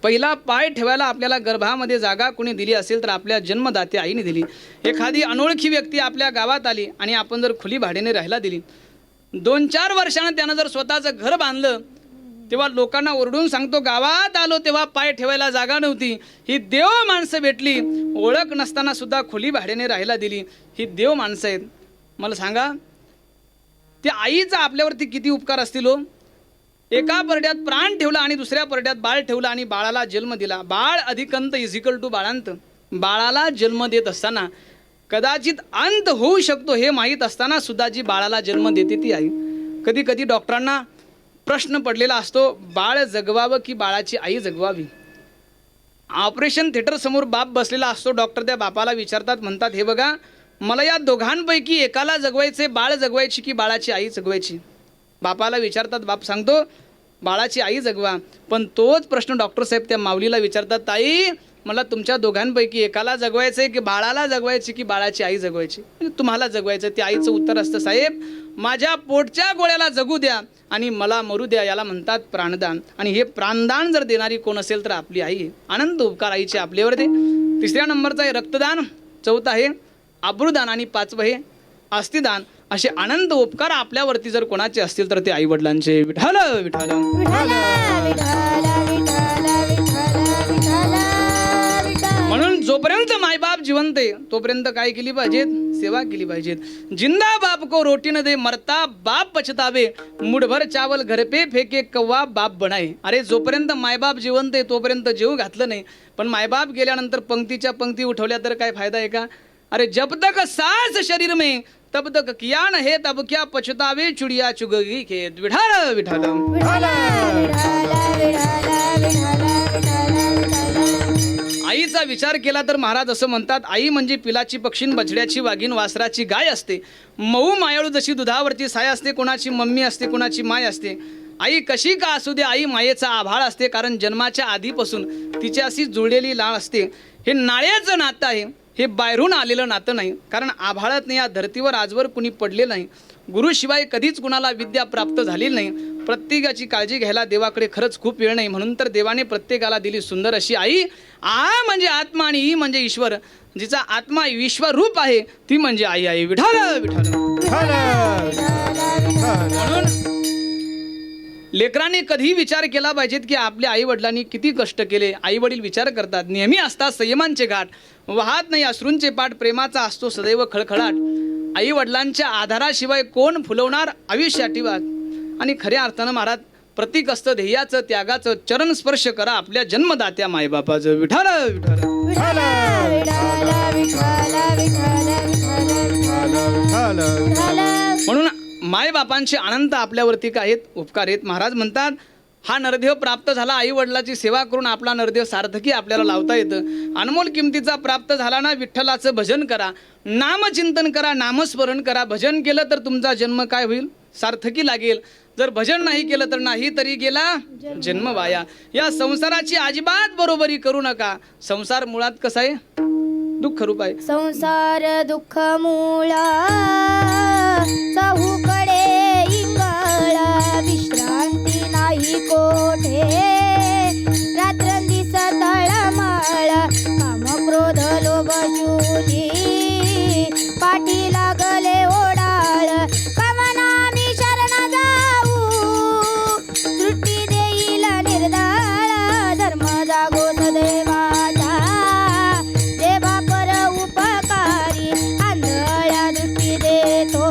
पहिला पाय ठेवायला आपल्याला गर्भामध्ये जागा कोणी दिली असेल तर आपल्या जन्मदाते आईने दिली. एखादी अनोळखी व्यक्ती आपल्या गावात आली आणि आपण जर खुली भाड्याने राहायला दिली, 2-4 वर्षानं त्यानं जर स्वतःचं घर बांधलं, तेव्हा लोकांना ओरडून सांगतो, गावात आलो तेव्हा पाय ठेवायला जागा नव्हती, ही देव माणसं भेटली. ओळख नसताना सुद्धा खुली भाड्याने राहायला दिली, ही देव माणसं आहेत. मला सांगा, त्या आईचा आपल्यावरती किती उपकार असतील हो. एका परड्यात प्राण ठेवला आणि दुसऱ्या परड्यात बाळ ठेवलं आणि बाळाला जन्म दिला. बाळ अधिकंत इजिकल टू बाळांत. बाळाला जन्म देत असताना कदाचित अंत होऊ शकतो हे माहीत असताना सुद्धा जी बाळाला जन्म देते ती आई. कधी कधी डॉक्टरांना प्रश्न पडलेला असतो, बाळ जगवावं की बाळाची आई जगवावी. ऑपरेशन थिएटर समोर बाप बसलेला असतो. डॉक्टर त्या बापाला विचारतात, म्हणतात, हे बघा, मला या दोघांपैकी एकाला जगवायचे, बाळ जगवायची की बाळाची आई जगवायची. बापाला विचारतात, बाप सांगतो बाळाची आई जगवा. पण तोच प्रश्न डॉक्टर साहेब त्या माऊलीला विचारतात, ताई मला तुमच्या दोघांपैकी एकाला जगवायचं आहे की बाळाला जगवायची की बाळाची आई जगवायची. म्हणजे तुम्हाला जगवायचं. त्या आईचं उत्तर असतं, साहेब माझ्या पोटच्या गोळ्याला जगू द्या आणि मला मरू द्या, याला म्हणतात प्राणदान. आणि हे प्राणदान जर देणारी कोण असेल तर आपली आई आहे. अनंत उपकार आईचे आपल्यावर दे. 3ऱ्या नंबरचा आहे रक्तदान, 4था आहे आबरूदान आणि 5वं आहे अस्थिदान. असे अनंत उपकार आपल्यावरती जर कोणाचे असतील तर ते आई वडिलांचे. विठाल विठाल म्हणून जोपर्यंत मायबाप जिवंत आहे तोपर्यंत काय केली पाहिजेत, सेवा केली पाहिजेत. जिंदा बाप को रोटी न दे, मरता बाप पछतावे, मुठभर चावल घर पे फेके कव्वा बाप बनाए. अरे जोपर्यंत मायबाप जिवंत आहे तोपर्यंत जेव घातलं नाही, पण मायबाप गेल्यानंतर पंक्तीच्या पंक्ती उठवल्या तर काय फायदा आहे का. अरे जब तक सांस शरीर में तब तक किया न है, तब क्या पछतावे चुड़िया चुगगी खेत. विठाल विठाल आईचा विचार केला तर महाराज असं म्हणतात, आई म्हणजे पिलाची पक्षीन, बछड्याची वाघीण, वासराची गाय असते. मऊ मायाळू जशी दुधावरती साय असते, कोणाची मम्मी असते, कोणाची माय असते. आई कशी का असू दे, आई मायेचा आभाळ असते, कारण जन्माच्या आधीपासून तिच्याशी जुळलेली लाळ असते. हे नाळ्याचं नातं आहे, हे बाहेरून आलेलं नातं नाही. कारण आभाळात या धर्तीवर आजवर कुणी पडले नाही. गुरुशिवाय कधीच कुणाला विद्या प्राप्त झालेली नाही. प्रत्येकाची काळजी घ्यायला देवाकडे खरंच खूप वेळ नाही. म्हणून तर देवाने प्रत्येकाला दिली सुंदर अशी आई. आ म्हणजे आत्मा आणि ई म्हणजे ईश्वर. जिचा आत्मा विश्वरूप आहे ती म्हणजे आई आहे. विठाल विठाल म्हणून लेकरांनी कधी विचार केला पाहिजेत की आपल्या आई वडिलांनी किती कष्ट केले. आई वडील विचार करतात, नेहमी असतात संयमांचे घाट, वाहत नाही अश्रूंचे पाठ, प्रेमाचा असतो सदैव खळखळाट. आई वडिलांच्या आधाराशिवाय कोण फुलवणार आयुष्याची वाट. आणि खऱ्या अर्थानं महाराज प्रतीक असतं ध्येयाचं, त्यागाचं. चरण स्पर्श करा आपल्या जन्मदात्या मायबापाचं. विठाल विठाल म्हणून मायबापांचे अनंत आपल्यावरती काय आहेत, उपकार आहेत. महाराज म्हणतात, हा नरदेह प्राप्त झाला, आई वडिलाची सेवा करून आपला नरदेह सार्थकी आपल्याला लावता येतं. अनमोल किमतीचा प्राप्त झाला ना, विठ्ठलाचं भजन करा, नामचिंतन करा, नामस्मरण करा. भजन केलं तर तुमचा जन्म काय होईल, सार्थकी लागेल. जर भजन नाही केलं तर नाही तरी गेला जन्म वाया. या संसाराची अजिबात बरोबरी करू नका. संसार मुळात कसा आहे? दुःख रूप आहे. संसार दुःख मूळा चहूकडे इंगळा विश्रांती नाही कोठे रात्रंदिस तळमळ काम क्रोध लोभ शूली पाठी लागले ओढाळ कमना मी शरण जाऊ दृष्टी देईल निर्दाळ धर्म जागो सदैवाचा देवा पर उपकारी आंधळ्या दृष्टी देतो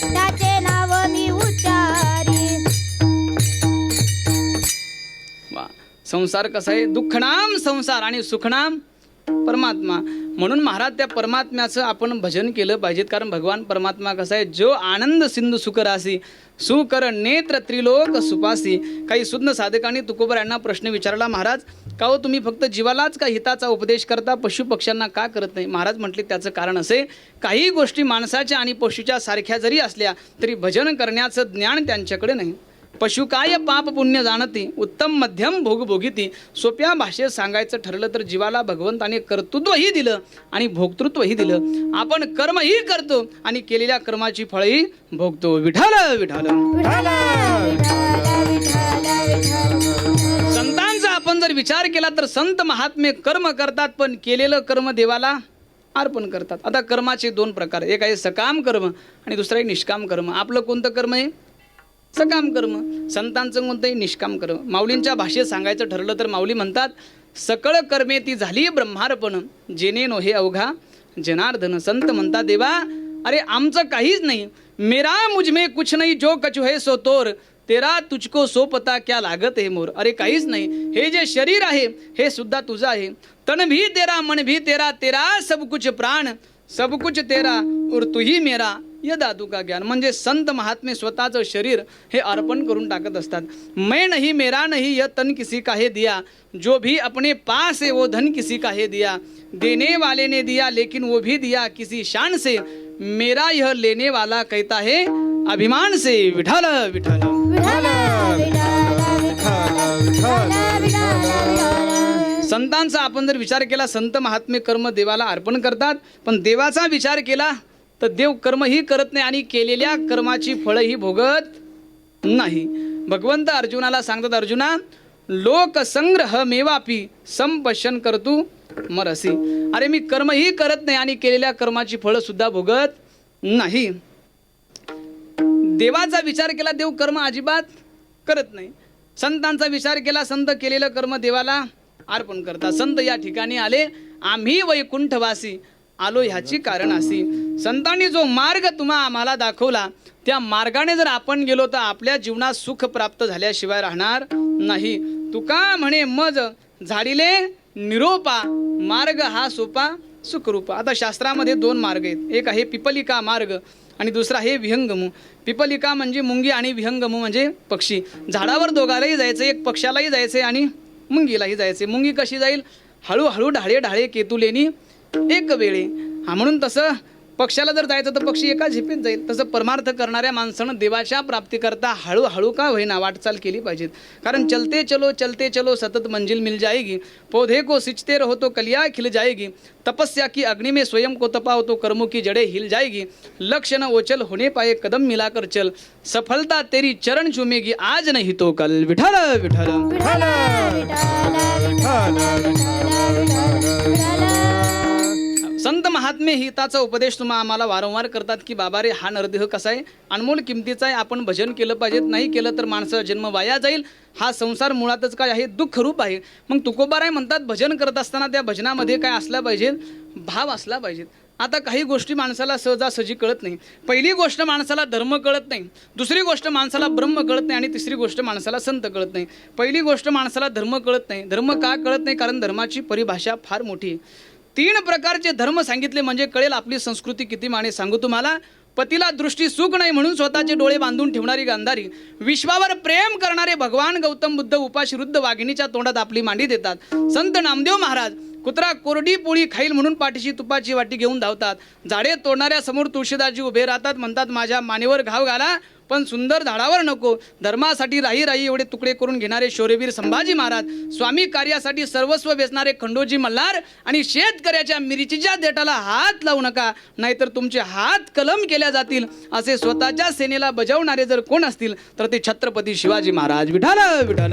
त्याचे नाव मी उच्चारी. वा. संसार कसा आहे? दुःखनाम संसार आणि सुखनाम परमात्मा. म्हणून महाराज त्या परमात्म्याचं आपण भजन केलं पाहिजेत. कारण भगवान परमात्मा कसा आहे? जो आनंद सिंधू सुखरासी सुकर नेत्र त्रिलोक सुपासी. काही सुज्ञ साधकांनी तुकोबर यांना प्रश्न विचारला, महाराज का हो तुम्ही फक्त जीवालाच का हिताचा उपदेश करता, पशु पक्ष्यांना का करत नाही? महाराज म्हटले त्याचं कारण असे, काही गोष्टी माणसाच्या आणि पशुच्या सारख्या जरी असल्या तरी भजन करण्याचं ज्ञान त्यांच्याकडे नाही. पशु काय पाप पुण्य जाणती उत्तम मध्यम भोग भोगिती. सोप्या भाषेत सांगायचं ठरलं तर जीवाला भगवंताने कर्तृत्वही दिलं आणि भोक्तृत्वही दिलं. आपण कर्मही करतो आणि केलेल्या कर्माची फळही भोगतो. विठ्ठल विठ्ठल. संतांचा आपण जर विचार केला तर संत महात्मे कर्म करतात पण केलेलं कर्म देवाला अर्पण करतात. आता कर्माचे दोन प्रकार, एक आहे सकाम कर्म आणि दुसरं आहे निष्काम कर्म. आपलं कोणतं कर्म आहे? सकाम कर्म. संतांचं कोणतंही निष्काम कर्म. माऊलींच्या भाषेत सांगायचं ठरलं तर माऊली म्हणतात, सकळ कर्मे ती झाली ब्रह्मार्पण जेने नो हे अवघा जनार्दन. संत म्हणतात, देवा अरे आमचं काहीच नाही, मेरा मुझमे कुछ नाही, जो कछु है सो तोर, तेरा तुझको सो पता क्या लागत है मोर. अरे काहीच नाही, हे जे शरीर आहे हे सुद्धा तुझं आहे. तन भी तेरा मन भी तेरा, तेरा सब कुछ प्राण सब कुछ तेरा और तू ही मेरा या दादू का ज्ञान. म्हणजे संत महात्मे स्वतःचं शरीर हे अर्पण करून टाकत असतात. मैं नहीं मेरा नहीं यह तन किसी का है दिया, जो भी अपने पास है वो धन किसी का है दिया, देने वाले ने दिया लेकिन वो भी दिया किसी शान से, मेरा यह लेने वाला कहता है अभिमान से. विठ्ठल विठ्ठल. संतांचा आपण जर विचार केला, संत महात्मे कर्म देवाला अर्पण करतात पण देवाचा विचार केला तर देव कर्मही करत नाही आणि केलेल्या कर्माची फळही भोगत नाही. भगवंत अर्जुनाला सांगतात, अर्जुना लोकसंग्रह मेवापी संपशन करतू मरसी. अरे मी कर्मही करत नाही आणि केलेल्या कर्माची फळं सुद्धा भोगत नाही. देवाचा विचार केला, देव कर्म अजिबात करत नाही. संतांचा विचार केला, संत केलेलं कर्म देवाला अर्पण करतात. संत या ठिकाणी आले, आम्ही वैकुंठवासी आलो ह्याची कारण अशी. संतांनी जो मार्ग तुम्हा आम्हाला दाखवला त्या मार्गाने जर आपण गेलो तर आपल्या जीवनात सुख प्राप्त झाल्याशिवाय राहणार नाही. तुका म्हणे मज झाडिले निरोपा, मार्ग हा सोपा सुखरूपा. आता शास्त्रामध्ये दोन मार्ग आहेत, एक आहे पिपलिका मार्ग आणि दुसरा आहे विहंगमू. पिपलिका म्हणजे मुंगी आणि विहंगमू म्हणजे पक्षी. झाडावर दोघालाही जायचं, एक पक्षालाही जायचं आणि मुंगीलाही जायचे. मुंगी कशी जाईल? हळूहळू ढाळे ढाळे केतुलेनी एक वेळे. हा म्हणून तसं पक्षाला जर जायचं तर पक्षी एका झेपेत जाईल. तसं परमार्थ करणाऱ्या माणसानं देवाच्या प्राप्तीकरता हळूहळू का होईना वाटचाल केली पाहिजे. कारण चलते चलो सतत मंजिल मिल जाएगी, पौधे को सिंचते रहो तो कलियाँ खिल जाएगी, तपस्या की अग्नि में स्वयं को तपाओ तो कर्मों की जड़ें हिल जाएगी, लक्ष्य न ओचल होने पाए कदम मिलाकर चल, सफलता तेरी चरण चूमेगी आज नहीं तो कल. विठ्ठल विठ्ठल. संत महात्मे हिताचा उपदेश तुम्हा आम्हाला वारंवार करतात की बाबा रे हा नरदेह कसा आहे, अनमोल किमतीचा आहे, आपण भजन केलं पाहिजेत, नाही केलं तर माणसाचा जन्म वाया जाईल. हा संसार मुळातच काय आहे? दुःख रूप आहे. मग तुकोबाराय म्हणतात भजन करत असताना त्या भजनामध्ये काय असला पाहिजे? भाव असला पाहिजे. आता काही गोष्टी माणसाला सहजासहजी कळत नाही. पहिली गोष्ट माणसाला धर्म कळत नाही, दुसरी गोष्ट माणसाला ब्रह्म कळत नाही आणि तिसरी गोष्ट माणसाला संत कळत नाही. पहिली गोष्ट माणसाला धर्म कळत नाही. धर्म का कळत नाही? कारण धर्माची परिभाषा फार मोठी आहे. 3 प्रकारचे धर्म सांगितले म्हणजे कळेल आपली संस्कृती किती माने. सांगू तुम्हाला, पतीला दृष्टी सुख नाही म्हणून स्वतःचे डोळे बांधून ठेवणारी गांधारी, विश्वावर प्रेम करणारे भगवान गौतम बुद्ध उपाशी वृद्ध वाघिणीच्या तोंडात आपली मांडी देतात. संत नामदेव महाराज कुत्रा कोरडी पोळी खाईल म्हणून पाठीशी तुपाची वाटी घेऊन धावतात. झाडे तोडणाऱ्या समोर तुळशीदासजी उभे राहतात. म्हणतात माझ्या मानेवर घाव घाला पण सुंदर झाडावर नको. धर्मासाठी राही राही एवढे तुकडे करून घेणारे शौर्यवीर संभाजी महाराज, स्वामी कार्यासाठी सर्वस्व वेचणारे खंडोजी मल्हार आणि शेतकऱ्याच्या मिरचीच्या देठाला हात लावू नका नाहीतर तुमचे हात कलम केल्या जातील असे स्वतःच्या सेनेला बजावणारे जर कोण असतील तर ते छत्रपती शिवाजी महाराज. विठाल विठाल.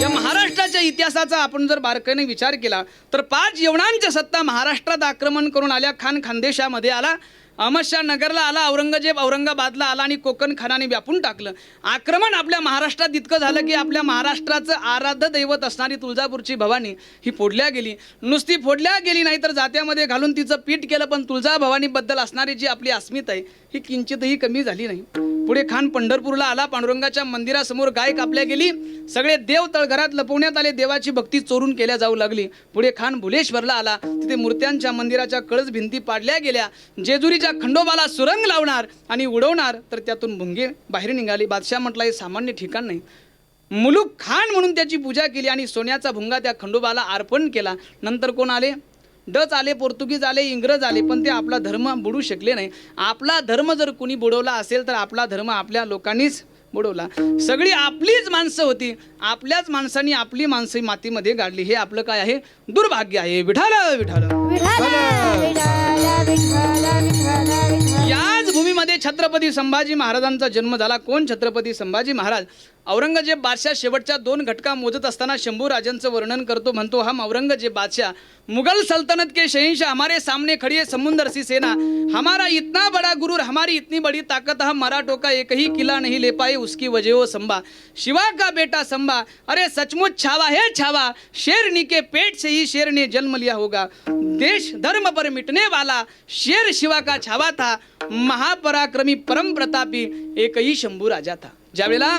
या महाराष्ट्राच्या इतिहासाचा आपण जर बारकाईने विचार केला तर 5 यवनांच्या सत्ता महाराष्ट्रात आक्रमण करून आल्या. खान खानदेशामध्ये आला, अहमदशाह नगरला आला, औरंगजेब औरंगाबादला आला आणि कोकण खानाने व्यापून टाकलं. आक्रमण आपल्या महाराष्ट्रात इतकं झालं की आपल्या महाराष्ट्राचं आराध्य दैवत असणारी तुळजापूरची भवानी ही फोडल्या गेली. नुसती फोडल्या गेली नाही तर जात्यामध्ये घालून तिचं पीठ केलं, पण तुळजा भवानीबद्दल असणारी जी आपली अस्मिता आहे ही किंचितही कमी झाली नाही. पुढे खान पंढरपूरला आला, पांडुरंगाच्या मंदिरासमोर गाय कापल्या गेली, सगळे देव तळघरात लपवण्यात आले, देवाची भक्ती चोरून केल्या जाऊ लागली. पुढे खान भुलेश्वरला आला, तिथे मूर्त्यांच्या मंदिराच्या कळस भिंती पाडल्या गेल्या. जेजुरीच्या खंडोबाला सुरंग लावणार आणि उडवणार तर त्यातून भुंगे बाहेर निघाली. बादशाह म्हटला हे सामान्य ठिकाण नाही. मुलूक खान म्हणून त्याची पूजा केली आणि सोन्याचा भुंगा त्या खंडोबाला अर्पण केला. नंतर कोण आले? डच आले, पोर्तुगीज आले, इंग्रज आले, पण ते आपला धर्म बुडू शकले नाही. आपला धर्म जर कुणी बुडवला असेल तर आपला धर्म आपल्या लोकांनीच बुडवला. सगळी आपलीच माणसं होती, आपल्याच माणसांनी आपली माणसं मातीमध्ये गाडली. हे आपलं काय आहे? दुर्भाग्य आहे. विठाल विठाल. याच भूमीमध्ये छत्रपती संभाजी महाराजांचा जन्म झाला. कोण छत्रपती संभाजी महाराज? औरंगजेब बादशाह शेवटच्या 2 घटका मोजत असताना शंभू राजांचं वर्णन करतो. म्हणतो हम औरंगजेब बादशाह मुगल सल्तनत के शहंशाह, हमारे सामने खड़ी है समुंदर सी सेना, हमारा इतना बड़ा गुरूर, हमारी इतनी बड़ी ताकत, हम मराठों का एक ही किला नहीं ले पाए, उसकी वजह हो संभा, शिवा का बेटा संभा, अरे सचमुच छावा है छावा, शेरनी के पेट से ही शेर ने जन्म लिया होगा, देश धर्म पर मिटने वाला शेर शिवा का छावा था, महापराक्रमी परम प्रतापी एक ही शंभू राजा था. ज्यावेळेला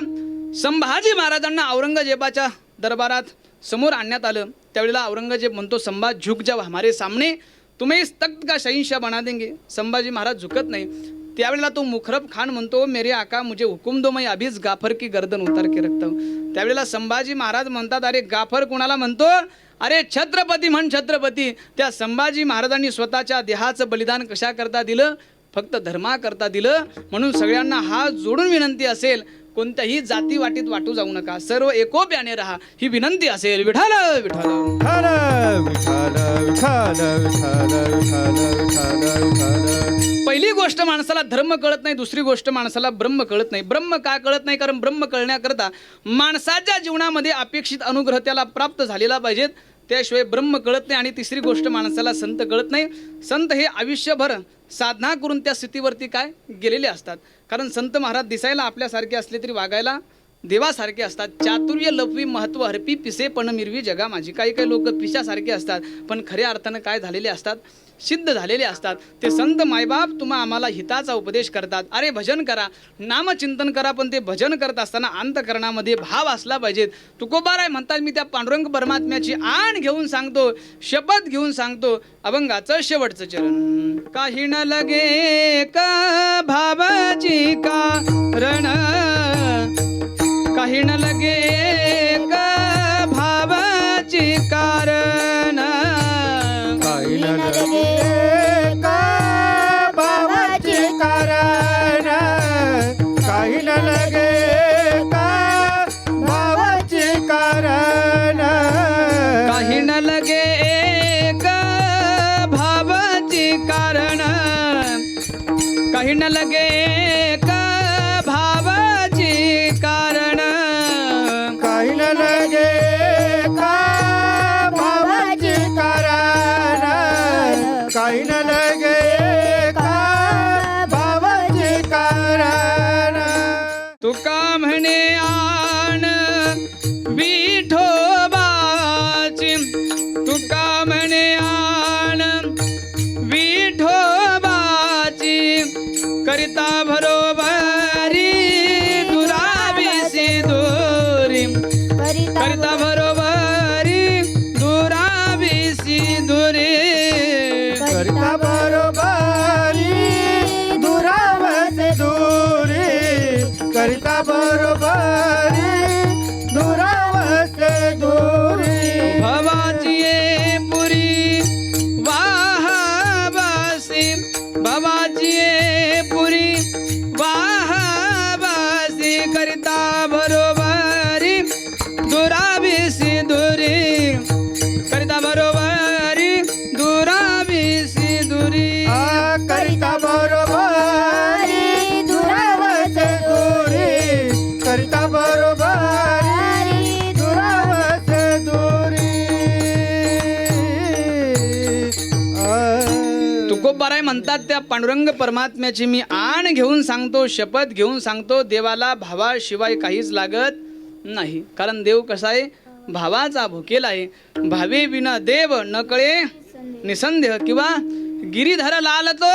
संभाजी महाराजांना औरंगजेबाच्या दरबारात समोर आणण्यात आलं त्यावेळेला औरंगजेब म्हणतो संभा झुक जाओ हमारे सामने, तुम्हें इस तख्त का शहंशाह बना देंगे. संभाजी महाराज झुकत नाही. त्यावेळेला तो मुखरब खान म्हणतो मेरे आका मुझे हुकुम दो, मैं अभीच गाफर की गर्दन उतार के रखता हूं. त्यावेळेला संभाजी महाराज म्हणतात अरे गाफर कोणाला म्हणतो? अरे छत्रपती म्हण छत्रपती. त्या संभाजी महाराजांनी स्वतःच्या देहाचं बलिदान कशा करता दिलं? फक्त धर्मा करता दिलं. म्हणून सगळ्यांना हात जोडून विनंती असेल, कोणत्याही जाती वाटीत वाटू जाऊ नका, सर्व एकोप्याने राहा ही विनंती असेल. विठाल विठाल. पहिली गोष्ट माणसाला धर्म कळत नाही, दुसरी गोष्ट माणसाला ब्रह्म कळत नाही. ब्रह्म का कळत नाही? कारण ब्रह्म कळण्याकरता माणसाच्या जीवनामध्ये अपेक्षित अनुग्रह त्याला प्राप्त झालेला पाहिजेत, त्याशिवाय ब्रह्म कळत नाही. आणि तिसरी गोष्ट माणसाला संत कळत नाही. संत हे आयुष्यभर साधना करून त्या स्थितीवरती काय गेलेले असतात. कारण संत महाराज दिसायला आपल्यासारखे असले तरी वागायला देवासारखे असतात. चातुर्य लपवी महत्व हरपी पिसे पण मिरवी जगा माझी. काही काही लोक पिशासारखे असतात पण खऱ्या अर्थानं काय झालेले असतात? सिद्ध झालेले असतात. ते संत मायबाप तुम्हा आम्हाला हिताचा उपदेश करतात. अरे भजन करा, नामचिंतन करा, पण ते भजन करत असताना अंतकरणामध्ये भाव असला पाहिजेत. तुकोबाराय म्हणतात मी त्या पांडुरंग परमात्म्याची आण घेऊन सांगतो, शपथ घेऊन सांगतो, अभंगाचं शेवटचं चरण. काही न लगे का भावाची कारण, काही न लगे का भावाची कारण, काही न लगे का भावाची कारण, काही न लगे का भावाची कारण, काही न लगे का भावाची कारण, काही न लगे का भावाची कारण, काही न लगे का भावाची कारण, काही न लगे का भावाची कारण. तुका म्हणे आण विठोबाची, तुका म्हणे आण विठोबाची, करिता बरोबरी दुरावस दुरी तुकोबाराय म्हणतात त्या पांडुरंग परमात्म्याची मी आण घेऊन सांगतो, शपथ घेऊन सांगतो, देवाला भावाशिवाय काहीच लागत नाही. कारण देव कसा आहे, भावाचा भुकेला आहे. भावे विना देव न कळे निसंदेह, किंवा गिरीधर लाल तो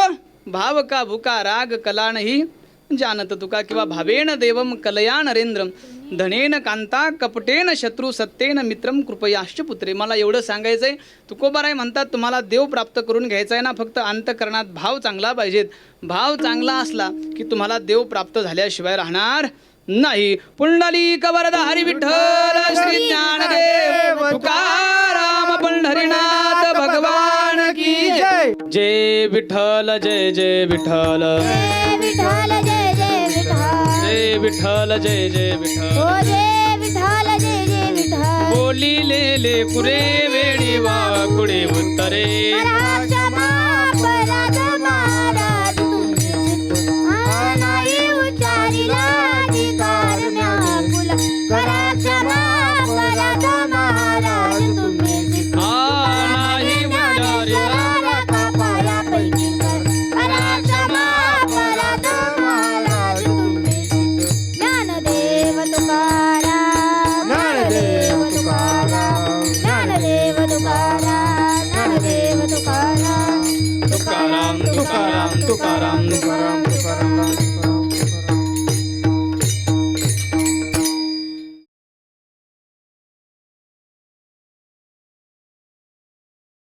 भाव का भुका राग कला नाही जानत तुका, किंवा भावेन देवम कलया नरेंद्रम धनेन कांता कपटेन शत्रू सत्तेन मित्रम कृपयाश्च पुत्रे. मला एवढं सांगायचंय. तुकोबाराय म्हणतात तुम्हाला देव प्राप्त करून घ्यायचा आहे ना, फक्त अंतःकरणात भाव चांगला पाहिजेत. भाव चांगला असला की तुम्हाला देव प्राप्त झाल्याशिवाय राहणार नाही. पुंडलिक वरद हरी विठ्ठल श्री ज्ञानदेव तुकाराम पंढरीनाथ भगवान की जय. जय विठ्ठल जय जय विठ्ठल, जय विठ्ठल जय जय विठ्ठल, जय विठ्ठल जय जय विठ्ठल. ओ जय विठ्ठल जय जय विठ्ठल. बोलिले कुरे वेडी वा कुडे उत्तरे हर